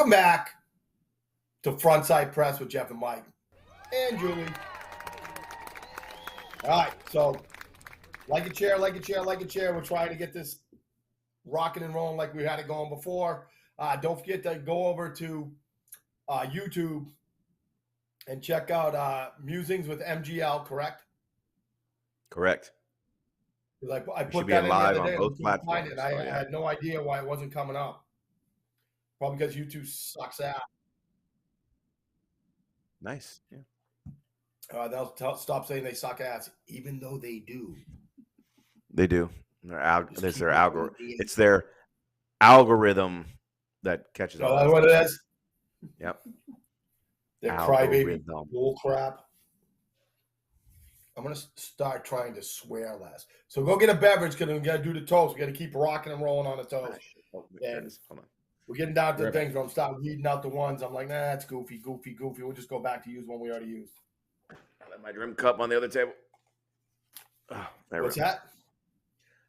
Welcome back to Frontside Press with Jeff and Mike and Julie. All right, so like a chair. We're trying to get this rocking and rolling like we had it going before. Don't forget to go over to YouTube and check out Musings with MGL, correct? Correct. I put that in the other day. Both platforms. I had no idea why it wasn't coming up. Probably because YouTube sucks ass. Nice. Yeah. They'll stop saying they suck ass, even though they do. They do. It's their algorithm. It's their algorithm that catches all. That's what it is. Yep. They're crybaby bull crap. I'm gonna start trying to swear less. So go get a beverage because we gotta do the toast. We gotta keep rocking and rolling on the toast. And hold on. We're getting down to the things where I'm starting reading out the ones. I'm like, nah, that's goofy. We'll just go back to use one we already used. I left my drink cup on the other table. Oh, what's that?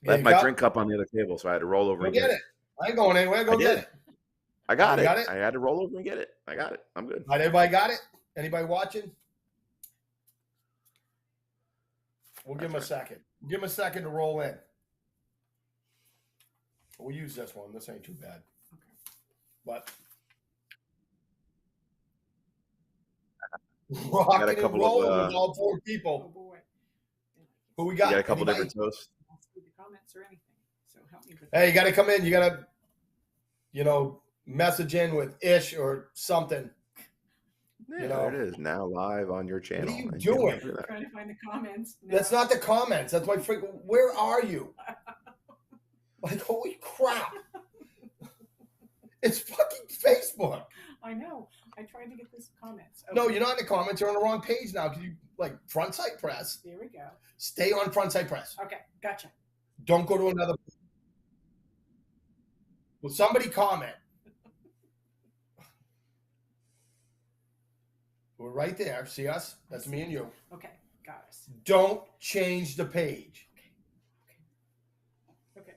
Left my drink cup on the other table, so I had to roll over and get it. I ain't going anywhere. Go get it. I got it. I had to roll over and get it. I got it. I'm good. All right, everybody got it? Anybody watching? We'll give him a second. Give him a second to roll in. We'll use this one. This ain't too bad. Okay. But rocking and rolling with all four people. Oh boy. Who we got? You got a couple different toasts. The comments or anything. So help me with hey, you got to come in. You got to, message in with Ish or something. Yeah, there it is. Now live on your channel. What are you doing? I'm trying to find the comments. No. That's not the comments. That's my freaking. Where are you? Like, holy crap! It's fucking Facebook. I know. I tried to get this comments. Okay. No, you're not in the comments. You're on the wrong page now. Can you Frontside Press? There we go. Stay on Frontside Press. Okay, gotcha. Don't go to another. Will somebody comment? We're right there. See us? That's me and you. Okay, got us. Don't change the page. Okay.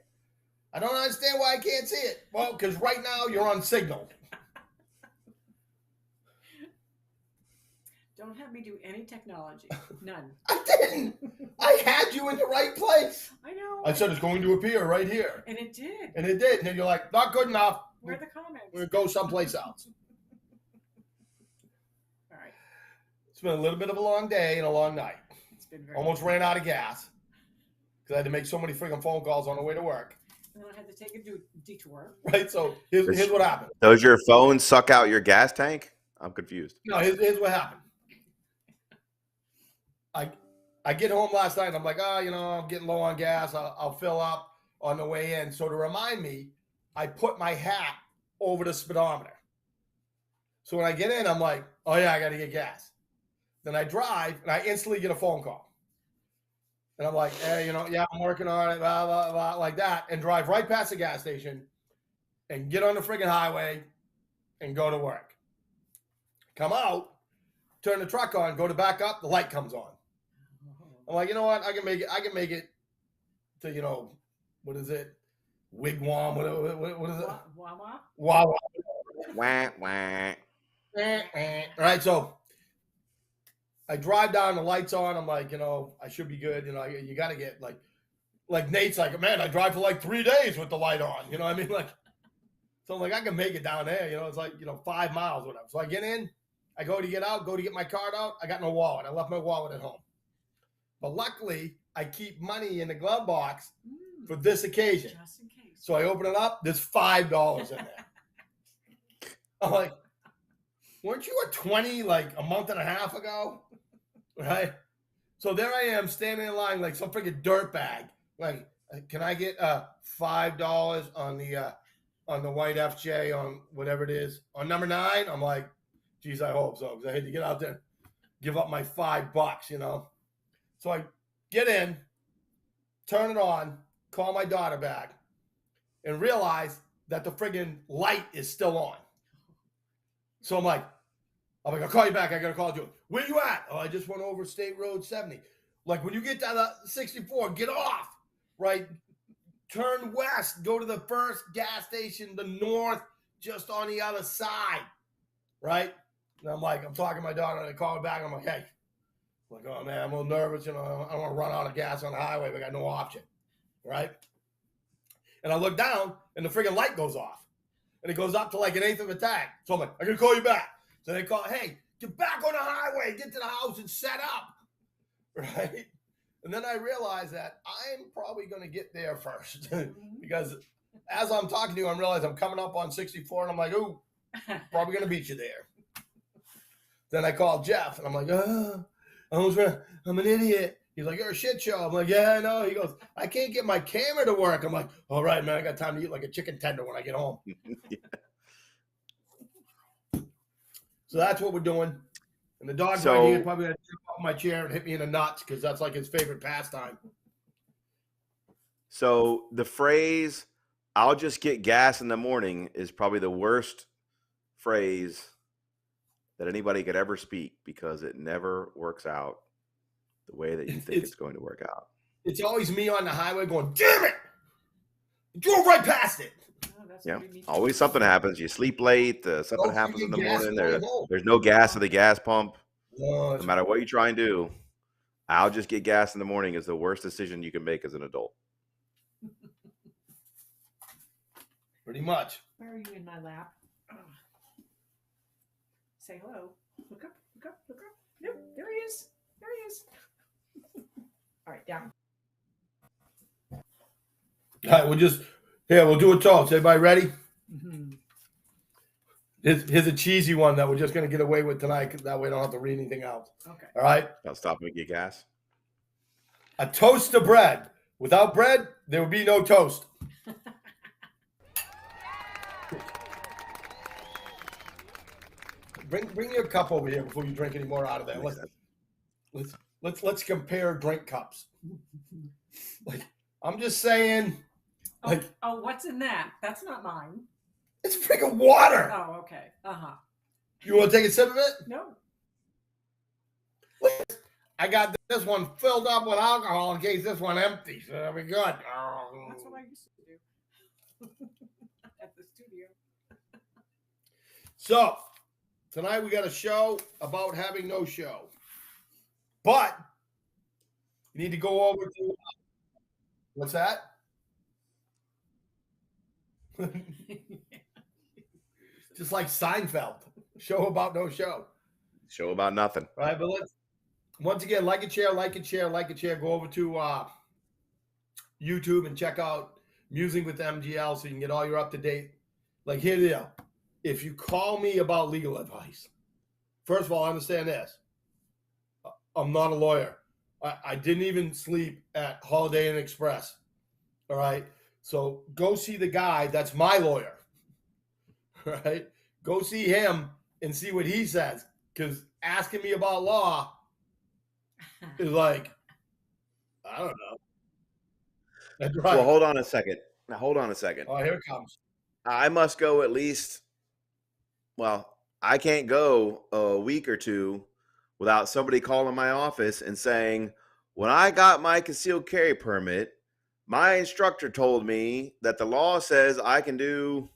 I don't understand why I can't see it. Well, because right now you're on Signal. Don't have me do any technology. None. I didn't. I had you in the right place. I know. I said it's going to appear right here. And it did. And it did. And then you're like, not good enough. Where are the comments? We're going to go someplace else. All right. It's been a little bit of a long day and a long night. It's been very almost ran out of gas because I had to make so many freaking phone calls on the way to work. And then I had to take a detour. Right. So here's what happened. Does your phone suck out your gas tank? I'm confused. No, here's what happened. I get home last night and I'm like, I'm getting low on gas. I'll fill up on the way in. So to remind me, I put my hat over the speedometer. So when I get in, I'm like, oh yeah, I got to get gas. Then I drive and I instantly get a phone call. And I'm like, hey, yeah, I'm working on it, blah, blah, blah, like that. And drive right past the gas station and get on the friggin' highway and go to work. Come out, turn the truck on, go to back up, the light comes on. I'm like, you know what? I can make it to, what is it? Wigwam. What is it? Wawa. Wawa. Wah, wah. All right, so I drive down, the lights on. I'm like, I should be good. You got to get like Nate's like, man, I drive for 3 days with the light on. You know what I mean? So I'm like, I can make it down there. It's 5 miles, whatever. So I get in, I go to get my card out. I got no wallet. I left my wallet at home. But luckily, I keep money in the glove box for this occasion. Just in case. So I open it up. There's $5 in there. I'm like, weren't you at 20 a month and a half ago? Right? So there I am standing in line like some freaking dirtbag. Like, can I get $5 on the white FJ on whatever it is on number 9? I'm like, geez, I hope so because I had to get out there and give up my $5, So I get in, turn it on, call my daughter back, and realize that the friggin' light is still on. So I'm like, I'll call you back. I got to call you. Where you at? Oh, I just went over State Road 70. Like when you get down to 64, get off, right? Turn west, go to the first gas station, the north just on the other side, right? And I'm talking to my daughter, and I call her back. I'm like, hey, I'm like, oh man, I'm a little nervous. I don't want to run out of gas on the highway. We got no option, right? And I look down, and the friggin' light goes off, and it goes up to like an eighth of a tank. So I'm like, I'm gonna call you back. So they call, hey, get back on the highway, get to the house, and set up, right? And then I realized that I'm probably gonna get there first because as I'm talking to you, I'm realizing I'm coming up on 64, and I'm like, ooh, probably gonna beat you there. Then I called Jeff, and I'm like, I'm an idiot. He's like, you're a shit show. I'm like, yeah, I know. He goes, I can't get my camera to work. I'm like, all right, man, I got time to eat like a chicken tender when I get home. Yeah. So that's what we're doing. And the dog's right here, probably gonna jump off my chair and hit me in the nuts because that's like his favorite pastime. So the phrase, I'll just get gas in the morning, is probably the worst phrase that anybody could ever speak because it never works out the way that you think it's going to work out. It's always me on the highway going, damn it! Drove right past it. Yeah, always something happens. You sleep late. Something happens in the morning. There's no gas at the gas pump. No matter what you try and do, I'll just get gas in the morning is the worst decision you can make as an adult. Pretty much. Where are you in my lap? Oh. Say hello. Look up, look up, look up. Nope, there he is. There he is. All right, down. All right, we'll do a toast. Everybody ready? Mm-hmm. Here's a cheesy one that we're just going to get away with tonight. That way I don't have to read anything else. Okay. All right? I'll stop and get gas. A toast to bread. Without bread, there would be no toast. Bring your cup over here before you drink any more out of there. Let's compare drink cups. Like, I'm just saying. Like, what's in that? That's not mine. It's freaking water. Oh, okay. Uh-huh. You want to take a sip of it? No. I got this one filled up with alcohol in case this one empties. So that'll be good. That's what I used to do at the studio. So, tonight we got a show about having no show. But you need to go over to what's that? Just like Seinfeld, show about no show. Show about nothing. Right, but let's once again like a share. Go over to YouTube and check out Musing with MGL so you can get all your up to date. Like here you go. If you call me about legal advice, first of all, understand this. I'm not a lawyer. I didn't even sleep at Holiday Inn Express. All right. So go see the guy that's my lawyer. Right? Go see him and see what he says. Because asking me about law is like, I don't know. That's right. Well, hold on a second. Now, hold on a second. Oh, here it comes. I must go at least, well, I can't go a week or two without somebody calling my office and saying, when I got my concealed carry permit, my instructor told me that the law says I can do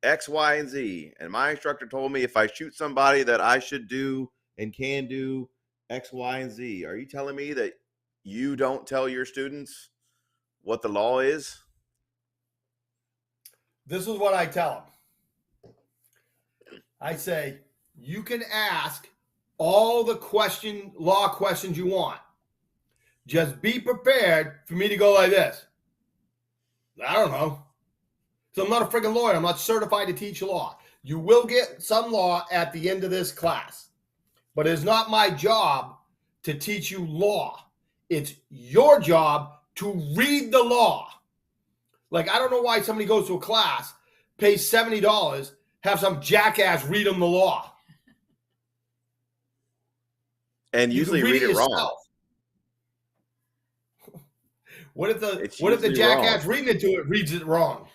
X, Y, and Z. And my instructor told me if I shoot somebody that I should do and can do X, Y, and Z. Are you telling me that you don't tell your students what the law is? This is what I tell them. I say, you can ask all the law questions you want. Just be prepared for me to go like this. I don't know. So I'm not a freaking lawyer. I'm not certified to teach law. You will get some law at the end of this class. But it's not my job to teach you law. It's your job to read the law. Like, I don't know why somebody goes to a class, pays $70, have some jackass read them the law. And usually read it wrong. What if the jackass reading it to it reads it wrong?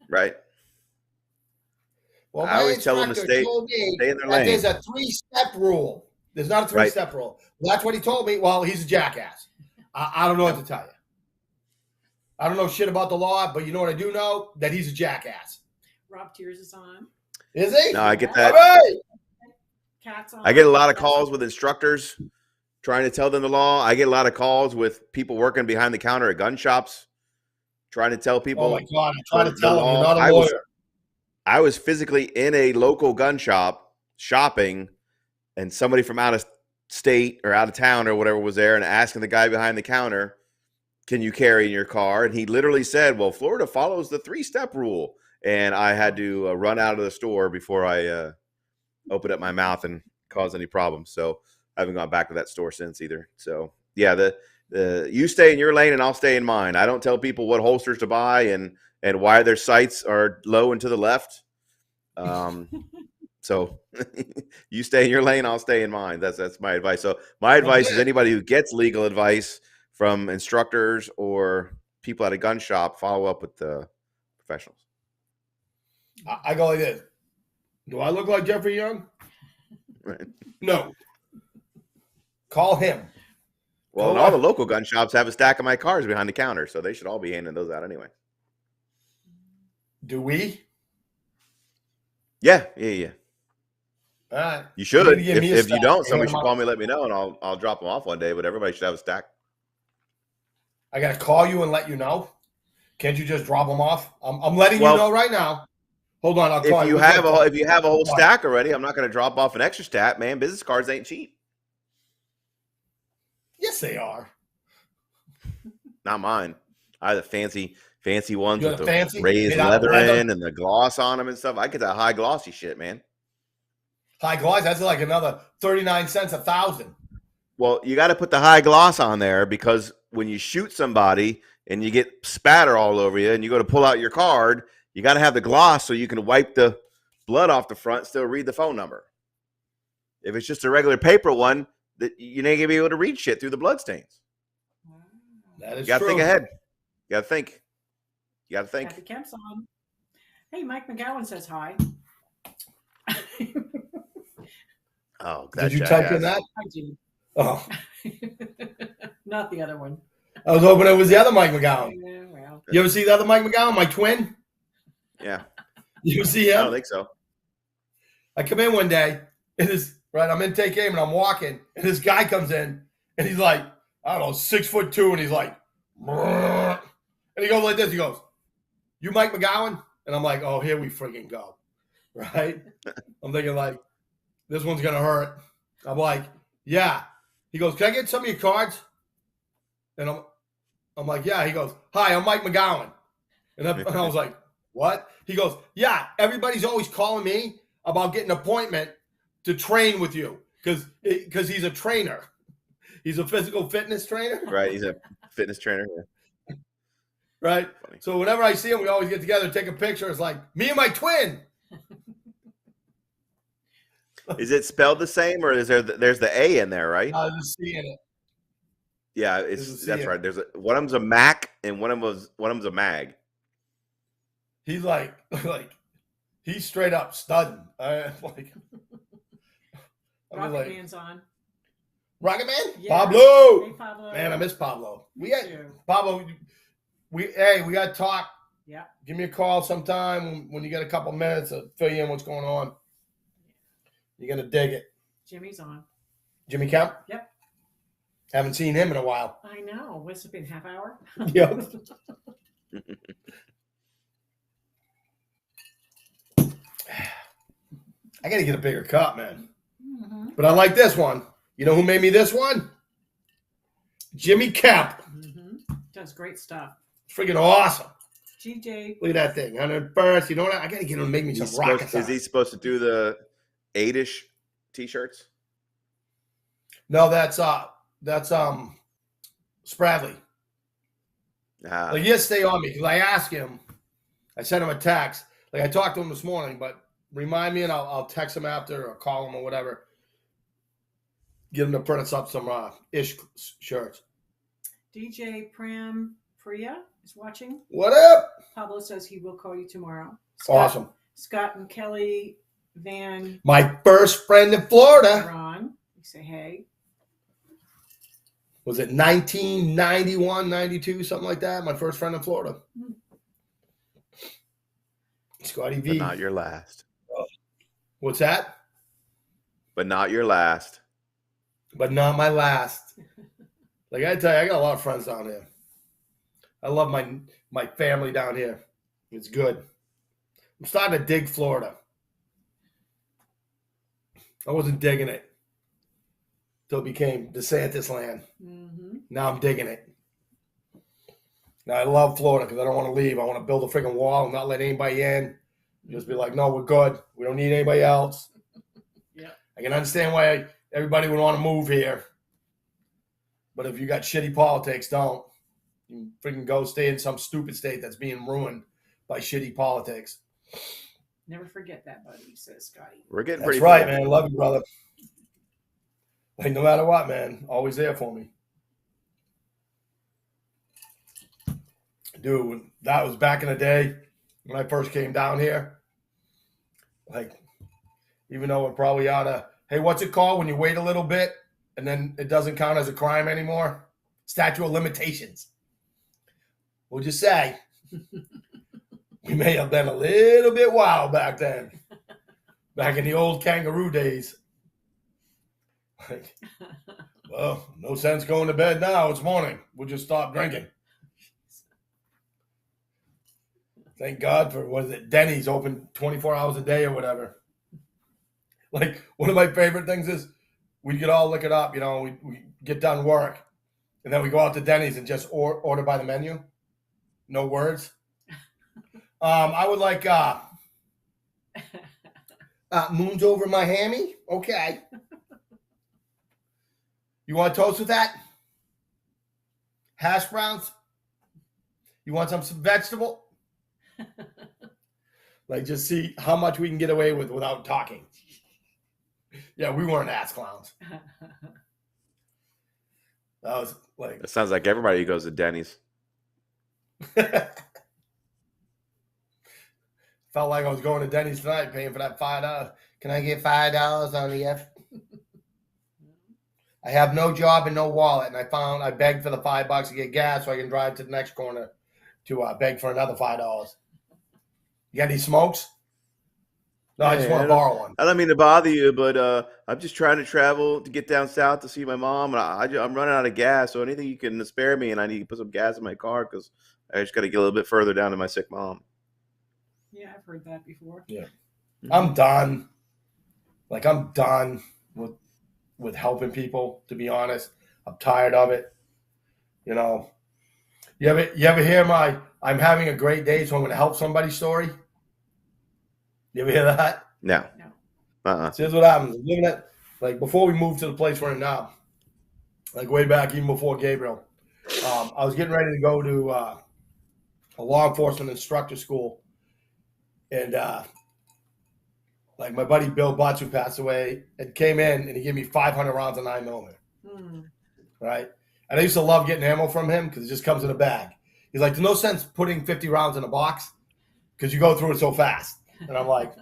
Right. Well, my instructor told me that there's a 3-step rule. There's not a 3-step rule. Well, that's what he told me. Well, he's a jackass. I don't know what to tell you. I don't know shit about the law, but you know what I do know? That he's a jackass. Rob Tears is on. Is he? No, I get All that. right. Cat's on. I get a lot of calls with instructors trying to tell them the law. I get a lot of calls with people working behind the counter at gun shops trying to tell people Oh my God! I'm trying to the tell him you're law. not a lawyer. I was physically in a local gun shop shopping, and somebody from out of state or out of town or whatever was there and asking the guy behind the counter, "Can you carry in your car?" And he literally said, "Well, Florida follows the 3-step rule." And I had to run out of the store before I opened up my mouth and caused any problems. So I haven't gone back to that store since either. So yeah, the you stay in your lane and I'll stay in mine. I don't tell people what holsters to buy and why their sights are low and to the left. So you stay in your lane, I'll stay in mine. That's my advice. So my advice is anybody who gets legal advice from instructors or people at a gun shop, follow up with the professionals. I go like this. Do I look like Jeffrey Young? Right. No. Call him. Well, and all the local gun shops have a stack of my cars behind the counter, so they should all be handing those out anyway. Do we? Yeah. All right. You should. You need to give me a If you stack. don't, somebody Hand should 'em call up. me, let me know, and I'll drop them off one day. But everybody should have a stack. I got to call you and let you know. Can't you just drop them off? I'm letting Well, you know right now. Hold on, I'll call If you. you have a whole Why? stack already, I'm not going to drop off an extra stack, man. Business cards ain't cheap. Yes, they are. Not mine. I have the fancy ones You with have the fancy? raised Made out of leather leather? in and the gloss on them and stuff. I get that high glossy shit, man. High gloss. That's like another 39 cents a thousand. Well, you got to put the high gloss on there because when you shoot somebody and you get spatter all over you and you go to pull out your card, you got to have the gloss so you can wipe the blood off the front, still read the phone number. If it's just a regular paper one, that you ain't gonna be able to read shit through the blood stains. That is You got to true. think ahead. You got to think. You got to think. Kathy Kemp's on. Hey, Mike McGowan says hi. Oh, that Did you jackass. type in that? I do. Oh, Not the other one. I was hoping it was the other Mike McGowan. Yeah, well. You ever see the other Mike McGowan, my twin? Yeah, You ever see I him? don't think so. I come in one day, and I'm in take aim, and I'm walking, and this guy comes in, and he's like, I don't know, 6'2", and he's like, "Brrr." And he goes like this. He goes, "You Mike McGowan?" And I'm like, "Oh, here we freaking go." Right? I'm thinking like, this one's gonna hurt. I'm like, "Yeah." He goes, "Can I get some of your cards?" And I'm like, "Yeah." He goes, "Hi, I'm Mike McGowan." And I was like, "What?" He goes, "Yeah, everybody's always calling me about getting an appointment to train with you because he's a trainer. He's a physical fitness trainer." Right, he's a fitness trainer. Yeah. Right. Funny. So whenever I see him, we always get together, take a picture. It's like me and my twin. Is it spelled the same, or is there's the A in there, right? Just seeing it. Yeah, there's a C that's in right. it. There's one of them's a Mac and one of them's a Mag. He's like he's straight up studding. Rocket like, Man's on. Rocket Man? Yeah. Pablo. Hey, Pablo. Man, I miss Pablo. Me We got too. Pablo. We got to talk. Yeah. Give me a call sometime when you get a couple minutes to fill you in what's going on. You're gonna dig it. Jimmy's on. Jimmy Kemp? Yep. Haven't seen him in a while. I know. What's it been, half hour? Yep. I gotta get a bigger cup, man. Mm-hmm. But I like this one. You know who made me this one? Jimmy Kemp. Mm-hmm. Does great stuff. Freaking awesome. GJ. Look at that thing. 101st. You know what? I gotta get him to make me some rockets. Is he supposed to do the 8-ish t-shirts? No, that's Spradley. Like, yes, stay on me because I asked him. I sent him a text. Like, I talked to him this morning, but remind me and I'll text him after or call him or whatever. Get him to print us up some ish shirts. DJ Pram Priya is watching. What up? Pablo says he will call you tomorrow. Awesome. Scott and Kelly Van My first friend in Florida. Ron. We say hey. Was it 1991, 92, something like that? My first friend in Florida. Scotty But V. not your last. What's that? But not your last. But not my last. Like I tell you, I got a lot of friends down here. I love my family down here. It's good. I'm starting to dig Florida. I wasn't digging it till it became DeSantis land. Mm-hmm. Now I'm digging it. Now I love Florida because I don't want to leave. I want to build a freaking wall and not let anybody in. Just be like, no, we're good. We don't need anybody else. Yeah. I can understand why everybody would want to move here. But if you got shitty politics, don't. You freaking go stay in some stupid state that's being ruined by shitty politics. Never forget that, buddy, says Scotty. We're getting That's pretty right, full. man. Love you, brother. Like, no matter what, man. Always there for me. Dude, that was back in the day when I first came down here. Like, even though it probably ought to, hey, what's it called when you wait a little bit and then it doesn't count as a crime anymore? Statute of limitations. We'll just say we may have been a little bit wild back then. Back in the old kangaroo days. Like, well, no sense going to bed now. It's morning. We'll just stop drinking. Thank God for, what is it, Denny's open 24 hours a day or whatever. Like, one of my favorite things is we could all look it up, you know, we get done work, and then we go out to Denny's and just order by the menu. No words. I would like moons over my hammy. Okay. You want toast with that? Hash browns? You want some vegetable? Like, just see how much we can get away with without talking. Yeah, we weren't ass clowns. That was like. It sounds like everybody who goes to Denny's. Felt like I was going to Denny's tonight, paying for that $5. Can I get $5 on the F? I have no job and no wallet, and I begged for the $5 to get gas so I can drive to the next corner to beg for another $5. You got any smokes? No, I just want to borrow one. I don't mean to bother you, but I'm just trying to travel to get down south to see my mom, and I'm running out of gas. So anything you can spare me, and I need to put some gas in my car because I just got to get a little bit further down to my sick mom. Yeah, I've heard that before. Yeah, I'm done. Like, I'm done with helping people. To be honest, I'm tired of it. You know, you ever hear my "I'm having a great day, so I'm going to help somebody" story? You ever hear that? No. So here's what happens. Living at, like, before we moved to the place we're in now, like way back, even before Gabriel, I was getting ready to go to a law enforcement instructor school. And like, my buddy Bill Butts, who passed away, and came in and he gave me 500 rounds of 9mm. Right? And I used to love getting ammo from him because it just comes in a bag. He's like, there's no sense putting 50 rounds in a box because you go through it so fast. And I'm like,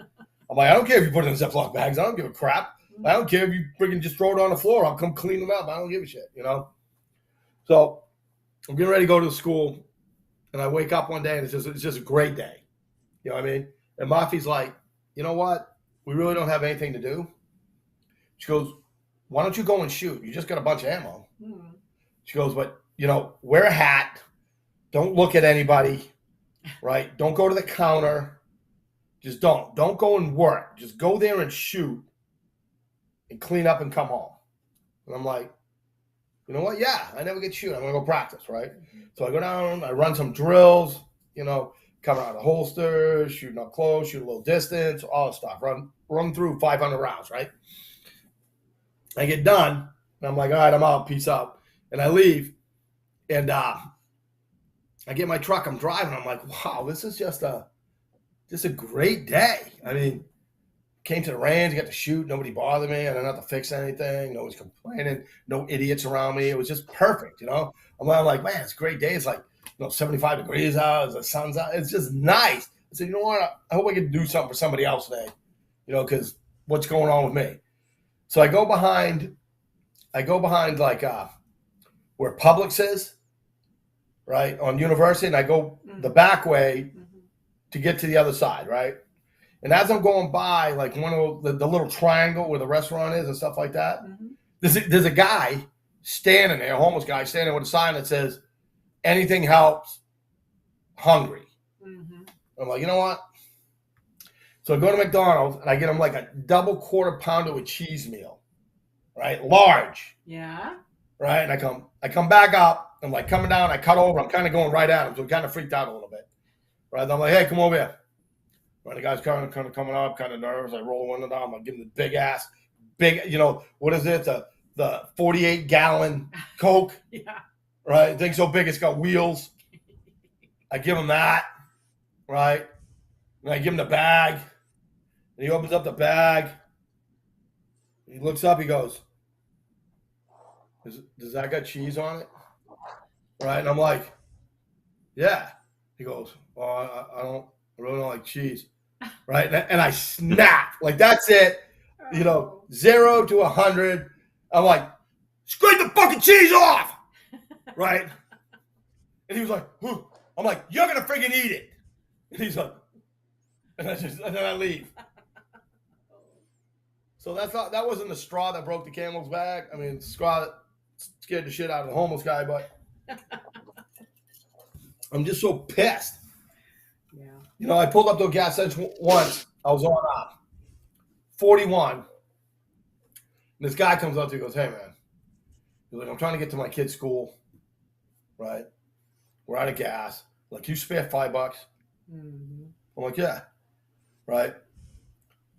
I don't care if you put it in Ziploc bags. I don't give a crap. I don't care if you freaking just throw it on the floor. I'll come clean it up. I don't give a shit, you know? So I'm getting ready to go to the school, and I wake up one day, and it's just a great day. You know what I mean? And Mafi's like, you know what? We really don't have anything to do. She goes, why don't you go and shoot? You just got a bunch of ammo. She goes, but, you know, wear a hat. Don't look at anybody, right? Don't go to the counter. Just don't go and work. Just go there and shoot and clean up and come home. And I'm like, you know what? Yeah, I never get shoot. I'm going to go practice, right? So I go down, I run some drills, you know, coming out of holsters, shooting up close, shoot a little distance, all that stuff. Run through 500 rounds, right? I get done, and I'm like, all right, I'm out. Peace out. And I leave, and I get my truck. I'm driving. I'm like, wow, this is just a great day. I mean, came to the range, got to shoot. Nobody bothered me. I didn't have to fix anything. Nobody's complaining. No idiots around me. It was just perfect, you know? I'm like, man, it's a great day. It's like, 75 degrees out. The sun's out. It's just nice. I said, you know what? I hope I can do something for somebody else today, you know, because what's going on with me? So I go behind like where Publix is, right, on University, and I go the back way to get to the other side, right? And as I'm going by, like one of the little triangle where the restaurant is and stuff like that, there's a guy standing there, a homeless guy standing there with a sign that says, "Anything helps, hungry." I'm like, you know what? So I go to McDonald's and I get him like a double quarter pounder with cheese meal, right? Large. Yeah. Right. And I come back up. I'm like coming down. I cut over. I'm kind of going right at him. So he kind of freaked out a little bit. Right. And I'm like, hey, come over here. Right. The guy's kind of coming up, kind of nervous. I roll the window down. I'm like, give him the big, what is it? The 48-gallon Coke. Yeah. Right. Thing so big it's got wheels. I give him that. Right. And I give him the bag. And he opens up the bag. He looks up. He goes, does that got cheese on it? Right. And I'm like, yeah. He goes, well, I really don't like cheese. Right. And I snap. Like, that's it. 0 to 100. I'm like, scrape the fucking cheese off. Right. And he was like, "Whew." I'm like, you're going to freaking eat it. And he's like, and then I leave. So that wasn't the straw that broke the camel's back. I mean, straw that scared the shit out of the homeless guy, but I'm just so pissed. Yeah. I pulled up to a gas station once. I was on 41. And this guy comes up to me and goes, hey, man. He's like, I'm trying to get to my kid's school. Right? We're out of gas. Like, you spare $5? I'm like, yeah. Right?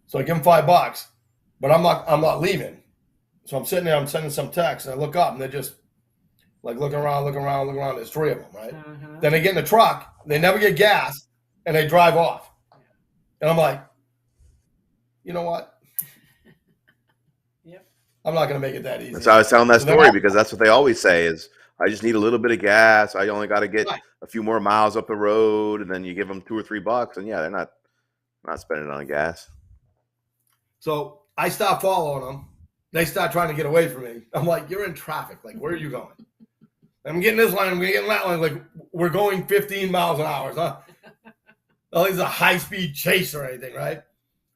So I give him $5, but I'm not leaving. So I'm sitting there, I'm sending some texts, and I look up, and they're just like looking around. There's 3 of them, right? Then they get in the truck, they never get gas, and they drive off. And I'm like, you know what? Yep. I'm not going to make it that easy. That's how I was telling that story, because that's what they always say is, I just need a little bit of gas. I only got to get a few more miles up the road, and then you give them $2 or $3, and yeah, they're not spending it on gas. So I stop following them. They start trying to get away from me. I'm like, you're in traffic. Like, where are you going? I'm getting this line. I'm getting that line. Like, we're going 15 miles an hour. It's not like it's a high-speed chase or anything, right?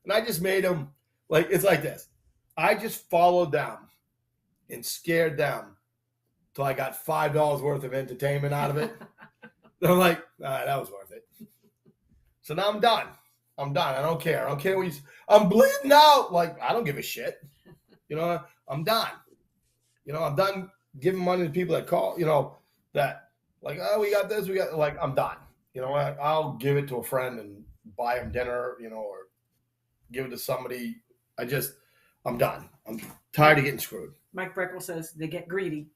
And I just made them, like, it's like this. I just followed them and scared them till I got $5 worth of entertainment out of it. They're like, all right, that was worth it. So now I'm done. I don't care. I don't care what I'm bleeding out. Like, I don't give a shit. I'm done. I'm done giving money to people that call, that like, oh, we got this, like, I'm done. I'll give it to a friend and buy him dinner, or give it to somebody. I'm done. I'm tired of getting screwed. Mike Breckle says they get greedy.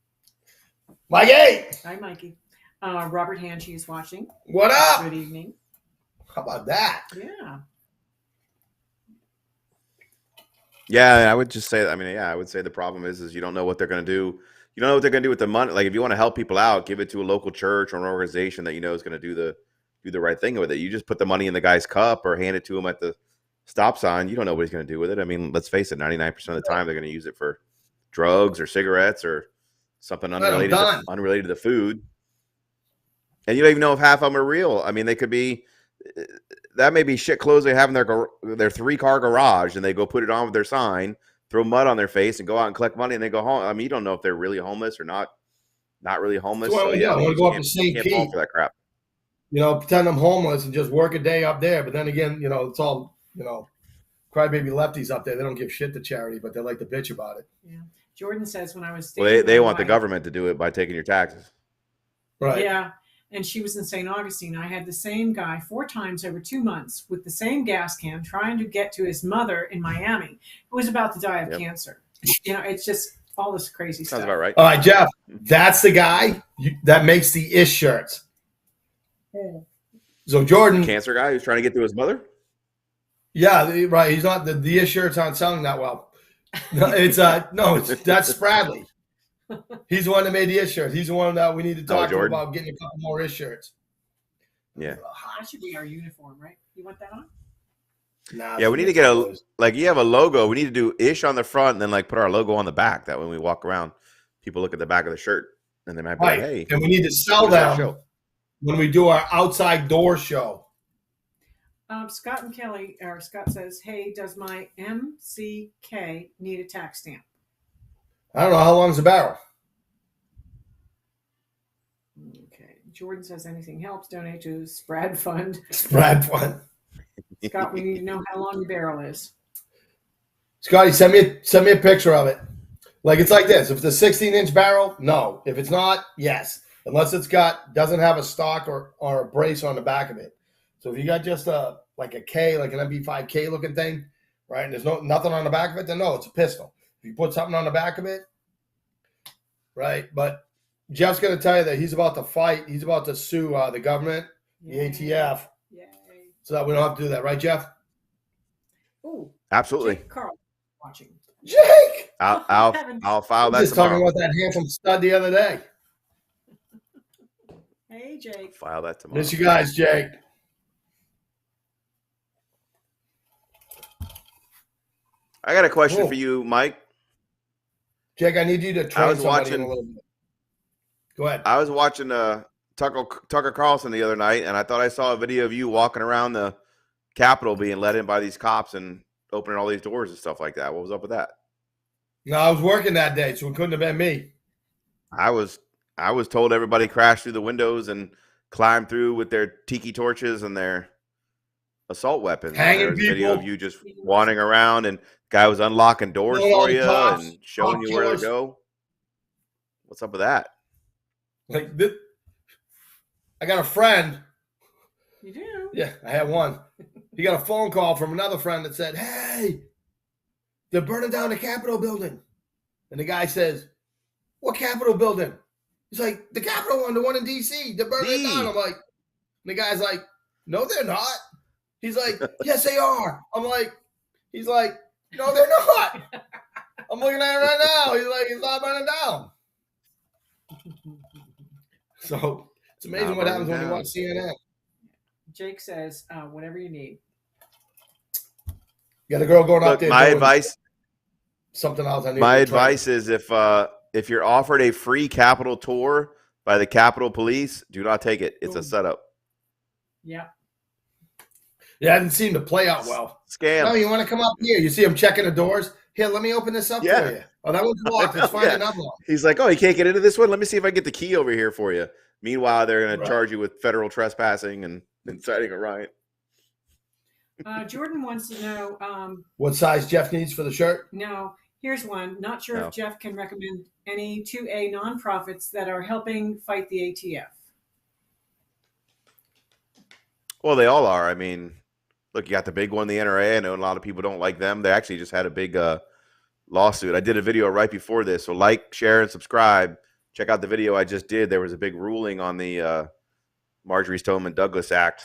Mikey! Hi, Mikey. Robert Hanchey is watching. What up? Good evening. How about that? Yeah. Yeah, I would just say, I would say the problem is you don't know what they're going to do. You don't know what they're going to do with the money. Like, if you want to help people out, give it to a local church or an organization that is going to do the right thing with it. You just put the money in the guy's cup or hand it to him at the stop sign. You don't know what he's going to do with it. I mean, let's face it, 99% of the time they're going to use it for drugs or cigarettes or something unrelated to the food. And you don't even know if half of them are real. I mean, they could be, that may be shit clothes they have in their 3-car garage, and they go put it on with their sign, throw mud on their face, and go out and collect money, and they go home. I mean, you don't know if they're really homeless or not really homeless. So yeah, I want to go up to St. Pete for that crap. Pretend I'm homeless and just work a day up there. But then again, it's all, crybaby lefties up there. They don't give shit to charity, but they like to bitch about it. Yeah. Jordan says when I was they want the government to do it by taking your taxes. Right. Yeah. And she was in St. Augustine. I had the same guy 4 times over 2 months with the same gas can trying to get to his mother in Miami, who was about to die of cancer. It's just all this crazy stuff. Sounds about right. All right, Jeff, that's the guy that makes the ish shirts. Yeah. So Jordan, cancer guy who's trying to get to his mother. Yeah, right. He's not the ish shirts aren't selling that well. That's Spradley. He's the one that made the ish shirts. He's the one that we need to talk to about getting a couple more ish shirts. Yeah, that should be our uniform, right? You want that on? Nah, yeah, we need to get you have a logo. We need to do ish on the front and then like put our logo on the back. That when we walk around, people look at the back of the shirt and they might be like, hey. And we need to sell them when we do our outside door show. Scott and Kelly, or Scott says, "Hey, does my MCK need a tax stamp?" I don't know how long's the barrel. Okay. Jordan says, "Anything helps. Donate to Sprad Fund." Brad fun. Scott, we need to know how long the barrel is. Scotty, send me a picture of it. Like it's like this. If it's a 16-inch barrel, no. If it's not, yes. Unless it's doesn't have a stock or a brace on the back of it. So if you got just like a K, like an MB5K looking thing, right? And there's nothing on the back of it, then no, it's a pistol. If you put something on the back of it, right? But Jeff's going to tell you that he's about to fight. He's about to sue the government, the ATF, so that we don't have to do that, right, Jeff? Oh, Absolutely. Jake Carl watching. Jake, I'll file that just tomorrow. talking about that handsome stud the other day. Hey, Jake. File that tomorrow. Miss you guys, Jake. I got a question for you, Mike. Jake, I need you to train somebody in a little bit. Go ahead. I was watching Tucker Carlson the other night, and I thought I saw a video of you walking around the Capitol being let in by these cops and opening all these doors and stuff like that. What was up with that? No, I was working that day, so it couldn't have been me. I was told everybody crashed through the windows and climbed through with their tiki torches and their assault weapons. Hanging There was a video people. of you just wandering around, and guy was unlocking doors Killing all for the you cops, and showing cop you where to killers. go. What's up with that? Like this, I got a friend. You do? Yeah, I have one. He got a phone call from another friend that said, "Hey, they're burning down the Capitol building." And the guy says, "What Capitol building?" He's like, "The Capitol one, the one in D.C. They're burning it down." I'm like, and the guy's like, "No, they're not." He's like, "Yes, they are." He's like, "No, they're not." I'm looking at it right now. He's like, "It's not burning down." So it's amazing what happens when you watch CNN. Jake says, "Whatever you need." You got a girl going up there. My advice. Something else. My advice is if you're offered a free Capitol tour by the Capitol Police, do not take it. It's a setup. Yeah. Yeah, it didn't seem to play out well. Scam. No, you want to come up here? You see him checking the doors. Here, let me open this up for you. Oh, that one's locked. Let's find another one. He's like, "Oh, you can't get into this one? Let me see if I can get the key over here for you." Meanwhile, they're going to charge you with federal trespassing and inciting a riot. Jordan wants to know what size Jeff needs for the shirt. No, here's one. Not sure if Jeff can recommend any 2A nonprofits that are helping fight the ATF. Well, they all are. I mean, look, you got the big one, the NRA. I know a lot of people don't like them. They actually just had a big lawsuit. I did a video right before this, so like, share, and subscribe. Check out the video I just did. There was a big ruling on the Marjorie Stoneman Douglas Act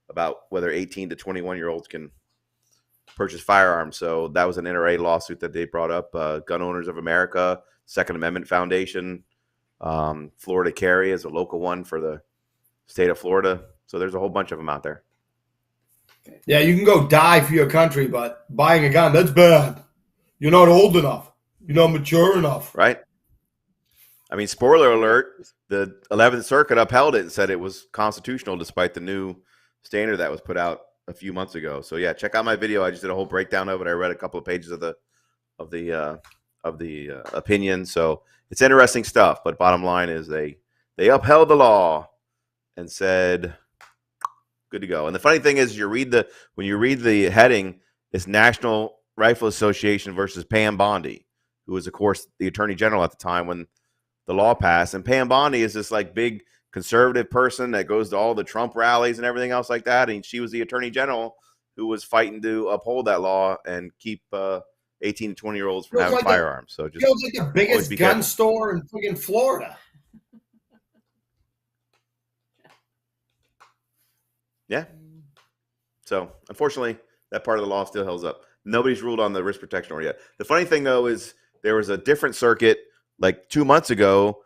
about whether 18 to 21-year-olds can purchase firearms. So that was an NRA lawsuit that they brought up. Gun Owners of America, Second Amendment Foundation, Florida Carry is a local one for the state of Florida. So there's a whole bunch of them out there. Yeah, you can go die for your country, but buying a gun, that's bad. You're not old enough. You're not mature enough. Right? I mean, spoiler alert, the 11th Circuit upheld it and said it was constitutional despite the new standard that was put out a few months ago. So yeah, check out my video. I just did a whole breakdown of it. I read a couple of pages of the opinion. So it's interesting stuff. But bottom line is they upheld the law and said good to go. And the funny thing is, when you read the heading, it's National Rifle Association versus Pam Bondi, who was of course the Attorney General at the time when the law passed. And Pam Bondi is this like big conservative person that goes to all the Trump rallies and everything else like that. And she was the Attorney General who was fighting to uphold that law and keep 18 to 20-year-olds from having firearms. So just feels like the biggest gun store in freaking Florida. Yeah. So unfortunately, that part of the law still holds up. Nobody's ruled on the risk protection order yet. The funny thing though is there was a different circuit like 2 months ago.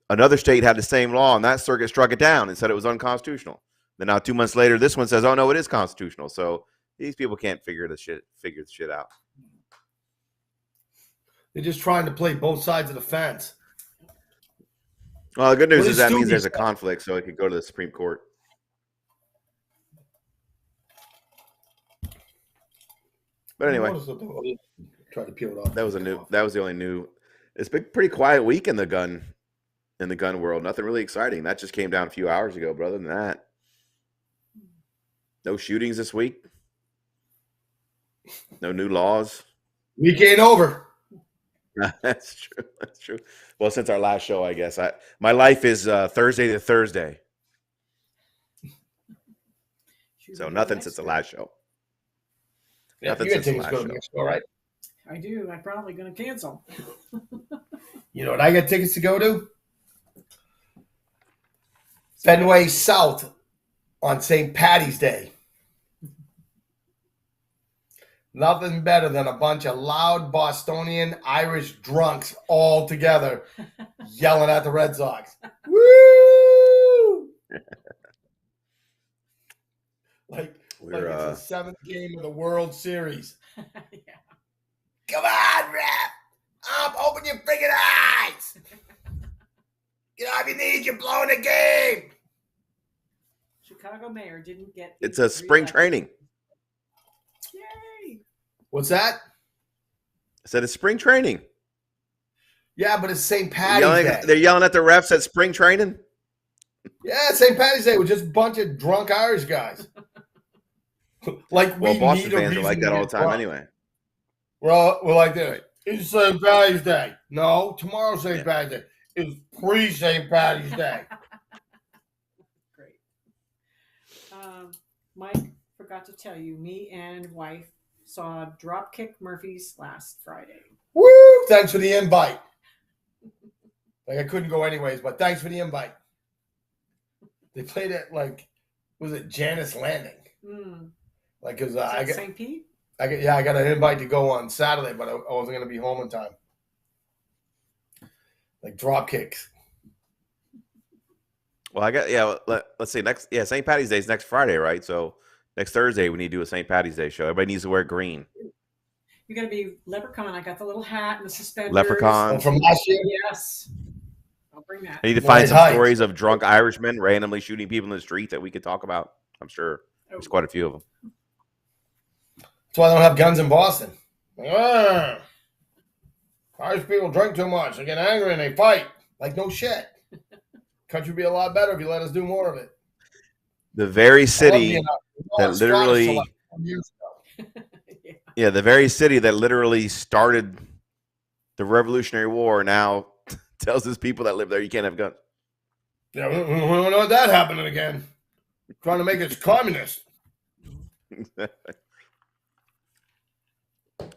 Another state had the same law, and that circuit struck it down and said it was unconstitutional. Then now 2 months later, this one says, "Oh no, it is constitutional." So these people can't figure the shit out. They're just trying to play both sides of the fence. Well, the good news is that means there's a conflict, so it could go to the Supreme Court. But anyway, Try to peel it off. that was the only new. It's been pretty quiet week in the gun world. Nothing really exciting. That just came down a few hours ago. But other than that, no shootings this week. No new laws. Week ain't over. That's true. That's true. Well, since our last show, I guess my life is Thursday to Thursday. So nothing since the last show. Yeah, Nothing you since got the tickets to go last to show. Mexico, right? I do. I'm probably going to cancel. You know what I got tickets to go to? Fenway South on St. Patty's Day. Nothing better than a bunch of loud Bostonian Irish drunks all together yelling at the Red Sox. Woo! like it's the seventh game of the World Series. Yeah. Come on, Rep! Open your freaking eyes! Get off your knees, you're blowing the game! Chicago mayor didn't get. It's a spring training. Yay! What's that? I said it's spring training. Yeah, but it's St. Patty's Day. They're yelling at the refs at spring training? Yeah, St. Patty's Day with just a bunch of drunk Irish guys. Like, well, we Boston need a fans are like reason that to all get the time drunk. anyway. We're like this. It's St. Patty's Day. No, tomorrow's St. Yeah. Patty's Day. It's pre-St. Patty's Day. Great. Mike forgot to tell you, me and wife saw Dropkick Murphys last Friday. Woo! Thanks for the invite. Like, I couldn't go anyways, but thanks for the invite. They played at, was it Janice Landing? Like, cause I got St. Pete. I got an invite to go on Saturday, but I wasn't gonna be home in time. Like drop kicks. Well, let's see. St. Patty's Day is next Friday, right? So next Thursday we need to do a St. Patty's Day show. Everybody needs to wear green. You're gonna be leprechaun. I got the little hat and the suspenders. Leprechaun. Oh, from last year? Yes. I'll bring that. I need to find some stories of drunk Irishmen randomly shooting people in the street that we could talk about. I'm sure there's quite a few of them. That's why they don't have guns in Boston. Irish people drink too much. They get angry and they fight. Like, no shit. Country would be a lot better if you let us do more of it. The very city that literally, the very city that literally started the Revolutionary War now tells his people that live there you can't have guns. Yeah, we don't want that happening again. Trying to make us communist.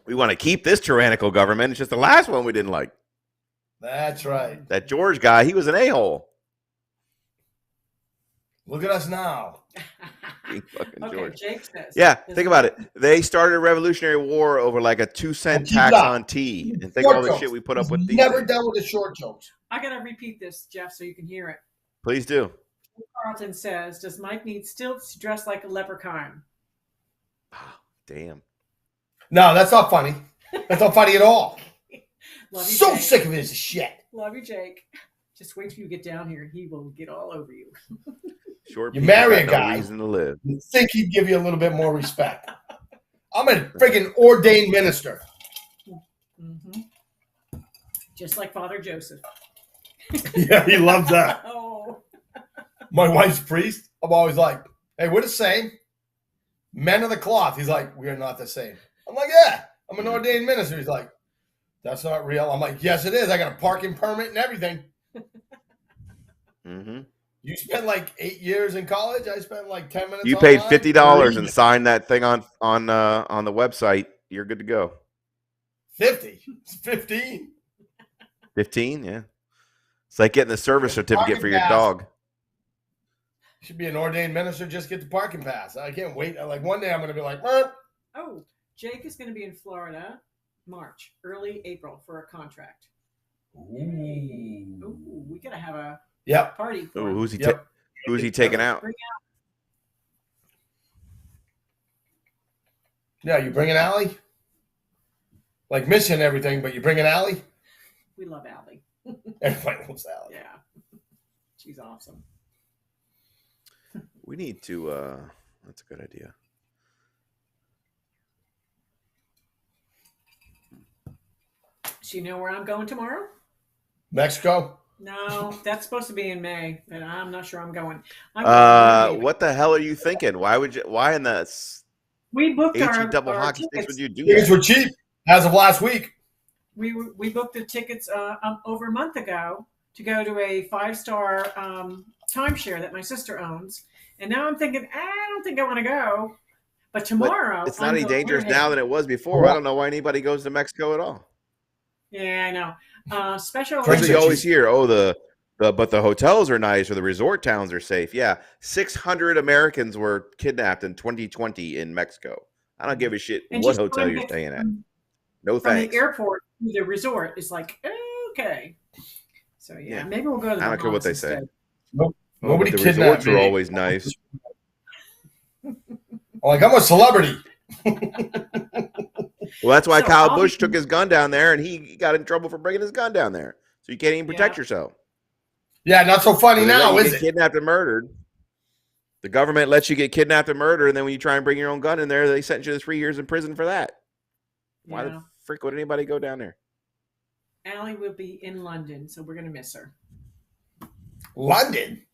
We want to keep this tyrannical government. It's just the last one we didn't like. That's right. That George guy, he was an a-hole. Look at us now. Okay, George. Jake says. Yeah, think about it. They started a Revolutionary War over like a 2-cent tax on tea. And think of all the shit we put up with. Never dealt with the short jokes. I got to repeat this, Jeff, so you can hear it. Please do. Carlton says, does Mike need stilts to dress like a leprechaun? Oh, damn. No, that's not funny. That's not funny at all. Love you, So Jake. sick of his shit. Love you, Jake. Just wait till you get down here. He will get all over you. Short you marry a no guy, reason to live. You think he'd give you a little bit more respect. I'm a friggin' ordained minister. Mm-hmm. Just like Father Joseph. Yeah, he loves that. Oh. My wife's priest. I'm always like, hey, we're the same. Men of the cloth. He's like, we are not the same. I'm like, yeah, I'm an ordained minister. He's like, that's not real. I'm like, yes, it is. I got a parking permit and everything. Mm-hmm. You spent like 8 years in college. I spent like 10 minutes. You paid online. $50 and signed that thing on the website. You're good to go. 50. It's 15. 15, yeah. It's like getting the service certificate for your dog. You should be an ordained minister. Just get the parking pass. I can't wait. Like one day I'm going to be like, Merp. Oh, Jake is going to be in Florida, early April for a contract. Ooh. Ooh, we got to have a party. Ooh, who's he taking out? Yeah, you bringing Allie? Like missing everything, but you bringing Allie? We love Allie. Everybody loves Allie. Yeah. She's awesome. We need to, that's a good idea. So you know where I'm going tomorrow? Mexico. No, that's supposed to be in May, and I'm not sure I'm going. I'm going to Winter Haven. What the hell are you thinking? Why would you? Why in the We booked HE double our hockey sticks tickets. would you do Tickets that? were cheap as of last week. We booked the tickets over a month ago to go to a 5-star timeshare that my sister owns, and now I'm thinking I don't think I want to go. But tomorrow, It's not I'm any going to dangerous Winter now Haven. than it was before. I don't know why anybody goes to Mexico at all. Yeah, I know. Special That's what Drinks you are always cheap. hear. Oh, but the hotels are nice or the resort towns are safe. Yeah, 600 Americans were kidnapped in 2020 in Mexico. I don't give a shit and what just hotel trying to you're get staying at. from No the thanks. airport to the resort is like okay. So yeah, maybe we'll go to the I don't care what Bahamas they say. instead. Nope. Oh, Nobody but the kidnapped resorts are me. always nice. Like I'm a celebrity. Well, that's why So Kyle I'll Busch be- took his gun down there, and he got in trouble for bringing his gun down there. So you can't even protect Yeah. yourself. Yeah, not so funny So they let now, you is get it? kidnapped and murdered. The government lets you get kidnapped and murdered, and then when you try and bring your own gun in there, they sentence you to 3 years in prison for that. Why Yeah. the frick would anybody go down there? Allie will be in London, so we're gonna miss her. London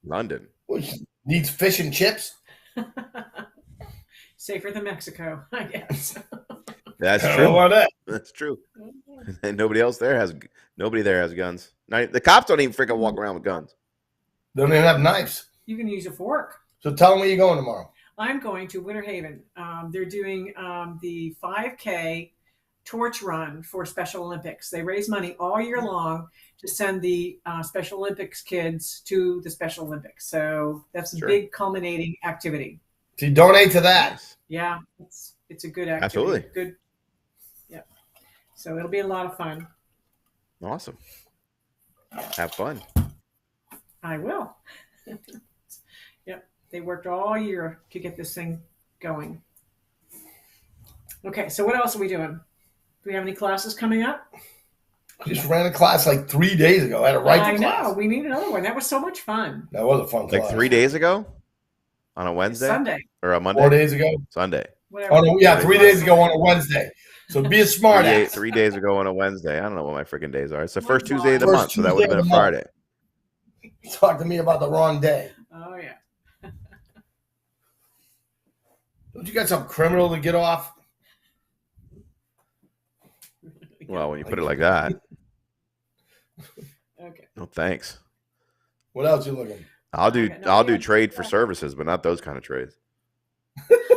London. Well, she needs fish and chips. Safer than Mexico, I guess. That's I don't know true. about that. That's true. And nobody there has guns. The cops don't even freaking walk around with guns. They don't even have knives. You can use a fork. So tell them where you're going tomorrow. I'm going to Winter Haven. They're doing the 5K torch run for Special Olympics. They raise money all year long to send the Special Olympics kids to the Special Olympics. So that's a big culminating activity. So you donate to that. Nice. Yeah, it's a good activity. Absolutely. Good. Yeah. So it'll be a lot of fun. Awesome. Have fun. I will. Yep. They worked all year to get this thing going. Okay, so what else are we doing? Do we have any classes coming up? I just ran a class like 3 days ago. I had a rifle class. know. We need another one. That was so much fun. That was a fun class. Like 3 days ago? On a Wednesday? Sunday. Or a Monday? 4 days ago. Sunday. Whatever. Oh, no, yeah, 3 days ago on a Wednesday. So be a smart ass. 3 days ago on a Wednesday. I don't know what my freaking days are. It's the first My Tuesday of the God. month, so that would have been a Tuesday of the Friday. Talk to me about the wrong day. Oh, yeah. Don't you got some criminal to get off? Well, when you put it like that, Okay. no thanks. What else you looking? I'll do Okay, no, I'll do yeah. trade for services, but not those kind of trades.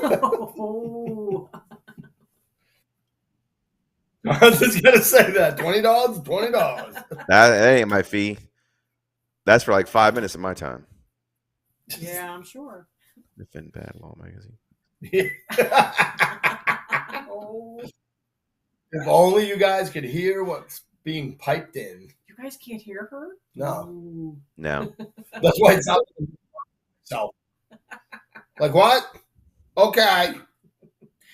Oh. I was just gonna say that. $20, $20. That ain't my fee. That's for like 5 minutes of my time. Yeah, I'm sure. Defend Bad Law Magazine. Oh. If only you guys could hear what's being piped in. You guys can't hear her? No. Ooh. No. That's why it's out. So, like what? Okay.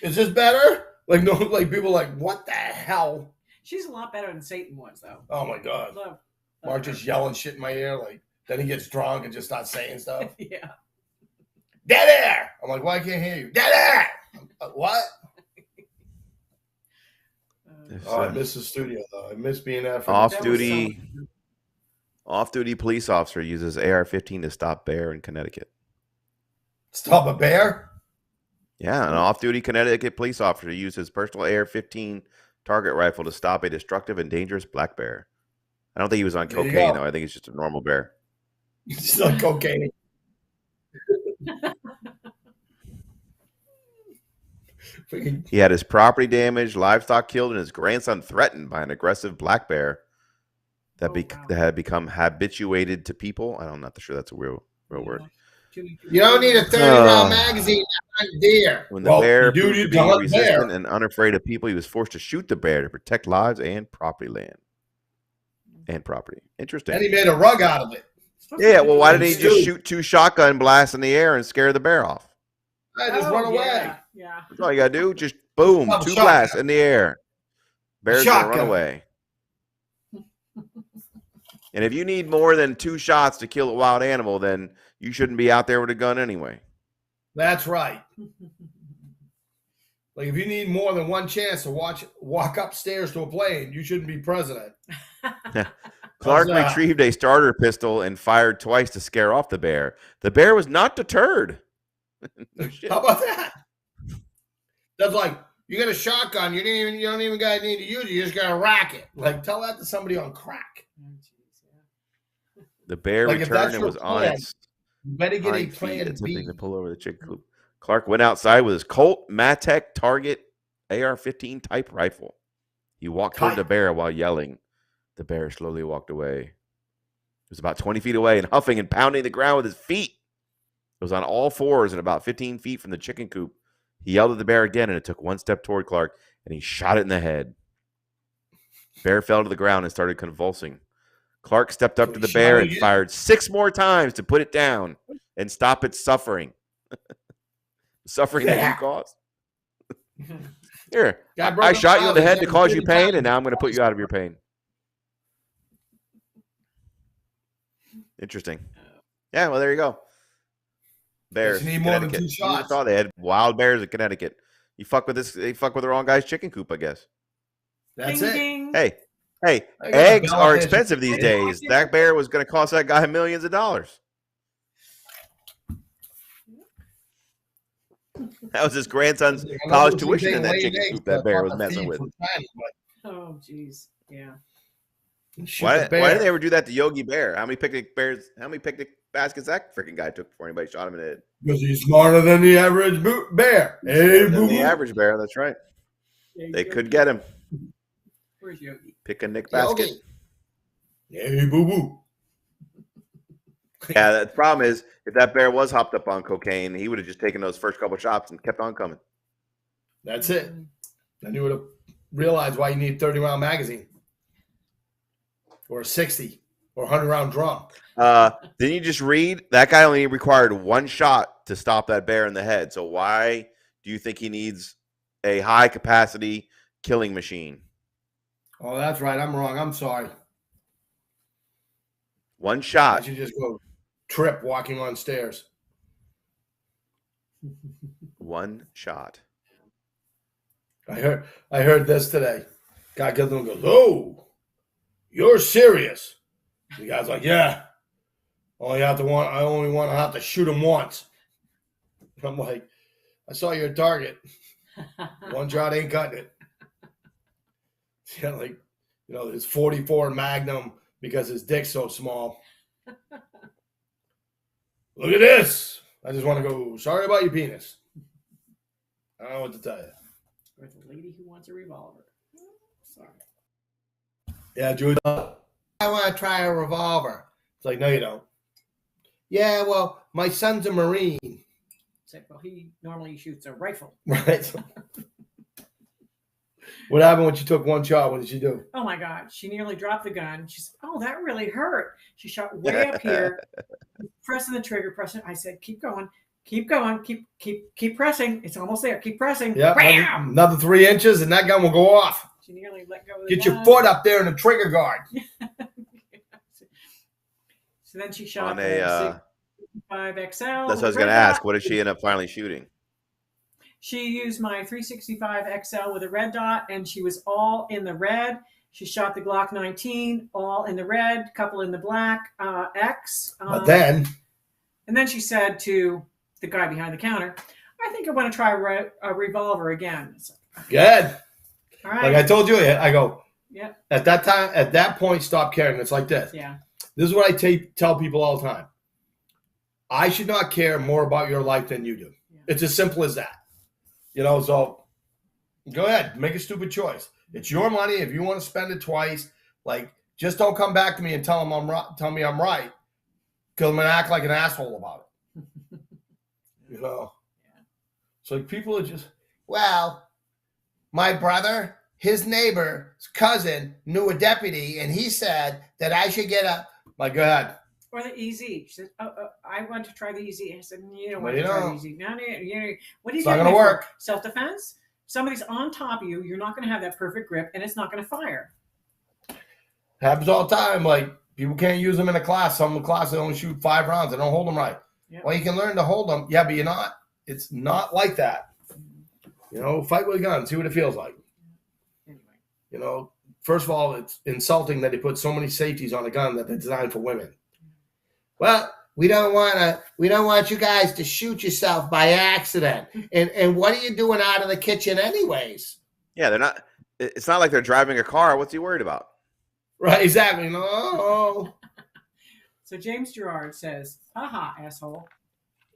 Is this better? Like no, like people are like, what the hell? She's a lot better than Satan was, though. Oh my god. Love Mark just yelling shit in my ear, like then he gets drunk and just starts saying stuff. Yeah. Dead air. I'm like, why can't I hear you? Dead air. What? Oh, I miss the studio though. I miss being there for Off-duty police officer uses AR-15 to stop bear in Connecticut. Stop a bear? Yeah, an off-duty Connecticut police officer used his personal AR-15 target rifle to stop a destructive and dangerous black bear. I don't think he was on There you cocaine, go. though. I think it's just a normal bear. It's like cocaine. Freaking- He had his property damaged, livestock killed, and his grandson threatened by an aggressive black bear that, wow. that had become habituated to people. I'm not sure that's a real word. You don't need a 30-round magazine to hunt deer. When the bear you proved need to be hunt resistant bear. and unafraid of people, he was forced to shoot the bear to protect lives and property. Interesting. And he made a rug out of it. Yeah, well, why did he Dude. just shoot 2 shotgun blasts in the air and scare the bear off? I just run away. Yeah. That's all you gotta do. Just boom, Have a 2 shotgun. blasts in the air. Bear's gonna run Shotgun. away. And if you need more than 2 shots to kill a wild animal, then you shouldn't be out there with a gun anyway. That's right. Like, if you need more than one chance to walk upstairs to a plane, you shouldn't be president. Clark that? retrieved a starter pistol and fired twice to scare off the bear. The bear was not deterred. No shit. How about that? That's like, you got a shotgun. You don't even gotta need to use it. You just gotta rack it. Like, tell that to somebody on crack. The bear Like, if returned that's and your was on plan, its you better get a hind feet, plan B. attempting to pull over the chicken coop. Clark went outside with his Colt Matech Target AR-15 type rifle. He walked toward the bear while yelling. The bear slowly walked away. It was about 20 feet away and huffing and pounding the ground with his feet. It was on all fours and about 15 feet from the chicken coop. He yelled at the bear again, and it took one step toward Clark, and he shot it in the head. Bear fell to the ground and started convulsing. Clark stepped up to the bear and fired 6 more times to put it down and stop its suffering. Suffering that you caused. Here, I shot you in the head to cause you pain, and now I'm going to put you out of your pain. Interesting. Yeah, well, there you go. Bears. You need more than 2 shots. They had wild bears in Connecticut. You fuck with this. They fuck with the wrong guy's chicken coop, I guess. That's ding, it. ding. Hey, eggs are expensive these days. That bear was going to cost that guy millions of dollars. That was his grandson's college tuition in that chicken coop that bear was messing with. Oh, jeez. Yeah. Why did they ever do that to Yogi Bear? How many picnic baskets that freaking guy took before anybody shot him in the head? Because he's smarter than the average bear. Hey, the average bear, that's right. They could get him. Where's Yogi? Pick a Nick basket. Hey, boo-boo. Yeah, the problem is, if that bear was hopped up on cocaine, he would have just taken those first couple shots and kept on coming. That's it. Then you would have realized why you need a 30-round magazine. Or a 60 or 100-round drum. Didn't you just read? That guy only required 1 shot to stop that bear in the head. So why do you think he needs a high-capacity killing machine? Oh, that's right. I'm wrong. I'm sorry. 1 shot. I should just go trip walking on stairs. 1 shot. I heard this today. Guy gets them and goes, "Oh, you're serious?" The guy's like, "Yeah. I only want to have to shoot him once." I'm like, "I saw your target. 1 shot ain't cutting it." Yeah, like, his 44 Magnum because his dick's so small. Look at this. I just want to go, sorry about your penis. I don't know what to tell you. Or the lady who wants a revolver. Sorry. Yeah, Julie, I want to try a revolver. It's like, no, you don't. Yeah, well, my son's a Marine. It's like, well, he normally shoots a rifle. Right. What happened when she took 1 shot? What did she do? Oh my God. She nearly dropped the gun. She said, "Oh, that really hurt." She shot way up here, pressing the trigger, pressing. I said, "Keep going. Keep going. Keep pressing. It's almost there. Keep pressing." Yeah. Bam! Another 3 inches and that gun will go off. She nearly let go of the Get gun. your foot up there in the trigger guard. So then she shot on a 65 XL. That's what I was going to ask. What did she end up finally shooting? She used my 365 XL with a red dot, and she was all in the red. She shot the Glock 19, all in the red, couple in the black, X. But then. And then she said to the guy behind the counter, "I think I want to try a revolver again." Like, good. All right. Like I told you, I go, yeah. At that point, stop caring. It's like this. Yeah. This is what I tell people all the time. I should not care more about your life than you do. Yeah. It's as simple as that. So go ahead, make a stupid choice. It's your money. If you want to spend it twice, like, just don't come back to me and tell me I'm right, because I'm going to act like an asshole about it. Yeah. So people are just, well, my brother, his neighbor's cousin knew a deputy, and he said that I should get a. Like, go ahead. Or the EZ. She said, "I want to try the EZ." I said, "You don't want to try the EZ. No, what are you it's not going to work. Self-defense? Somebody's on top of you. You're not going to have that perfect grip, and it's not going to fire." Happens all the time. Like, people can't use them in a class. Some classes only shoot 5 rounds. They don't hold them right. Yep. Well, you can learn to hold them. Yeah, but it's not like that. Fight with a gun. See what it feels like. Anyway. First of all, it's insulting that they put so many safeties on a gun that they're designed for women. Well, we don't want you guys to shoot yourself by accident. And what are you doing out of the kitchen anyways? Yeah, they're not. It's not like they're driving a car. What's he worried about? Right, exactly. No. So James Gerard says, haha, asshole.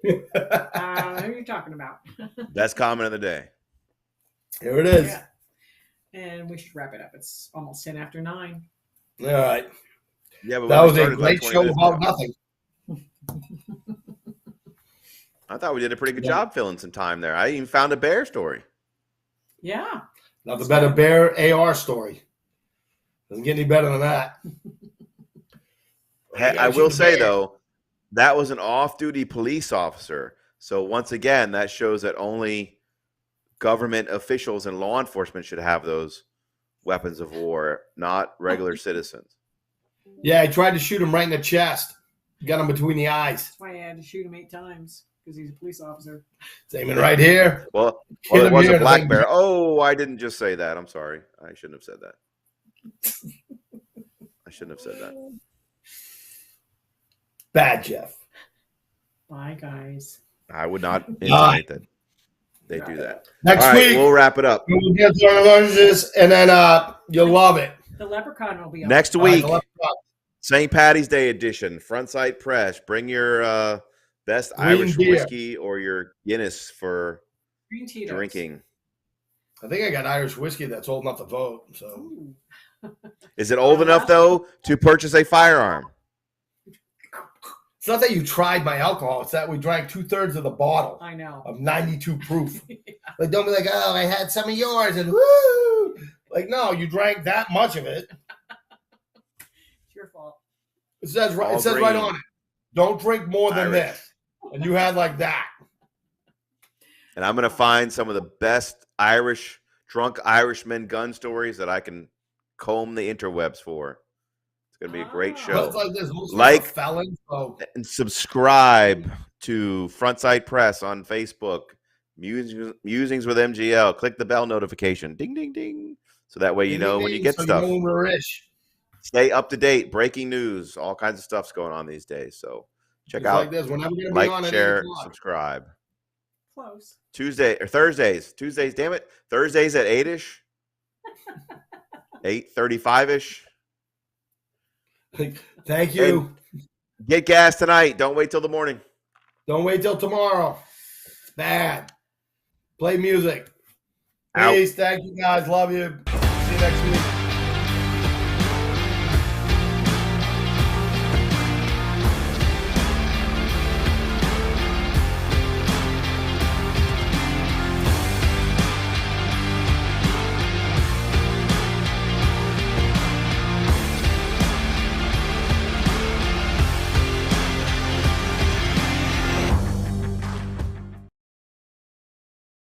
Who are you talking about? Best comment of the day. Here it is. Yeah. And we should wrap it up. It's almost 10 after 9. All right. Yeah, but that we was a started like great 20 show minutes about ago. nothing. I thought we did a pretty good job filling some time there. I even found a bear story. Yeah. Nothing better bear AR story. Doesn't get any better than that. I will say, though, that was an off-duty police officer. So once again, that shows that only government officials and law enforcement should have those weapons of war, not regular citizens. Yeah, I tried to shoot him right in the chest. Got him between the eyes. That's why I had to shoot him 8 times, because he's a police officer. It's aiming right here. Well, Hit it him was here a and black then- bear. Oh, I didn't just say that. I'm sorry. I shouldn't have said that. I shouldn't have said that. Bad, Jeff. Bye, guys. I would not intimate that they do that. Next All right, week, we'll wrap it up. we'll get to our lunches, and then you'll love it. The leprechaun will be on. Next All right, week, the leprechaun. St. Patty's Day edition, front side press. Bring your best Green Irish beer. whiskey or your Guinness for Green Tito's. drinking. I think I got Irish whiskey that's old enough to vote. So Ooh. Is it old enough, though, to purchase a firearm? it's not that you tried my alcohol; it's that we drank 2/3 of the bottle I know. of 92 proof. Like, don't be like, oh, I had some of yours, and woo! Like, no, you drank that much of it. It's your fault. It says right. All It says right green. on it. Don't drink more than Irish. this, and you had like that. And I'm going to find some of the best drunk Irishmen gun stories that I can comb the interwebs for. It's going to be a great Ah. show. It's like this. Most Like- felons. So And subscribe to Frontside Press on Facebook, Musings with MGL. Click the bell notification. Ding, ding, ding. So that way you know when you get so stuff. You know when we're ish. Stay up to date. Breaking news. All kinds of stuff's going on these days. So check It's out, like this. Whenever we're gonna be on like, at share, 8 o'clock. subscribe. Close. Thursdays, damn it. Thursdays at 8-ish. 8:35-ish. Thank you. Get gas tonight. Don't wait till the morning. Don't wait till tomorrow. It's bad. Play music. Out. Peace. Thank you guys. Love you. See you next week.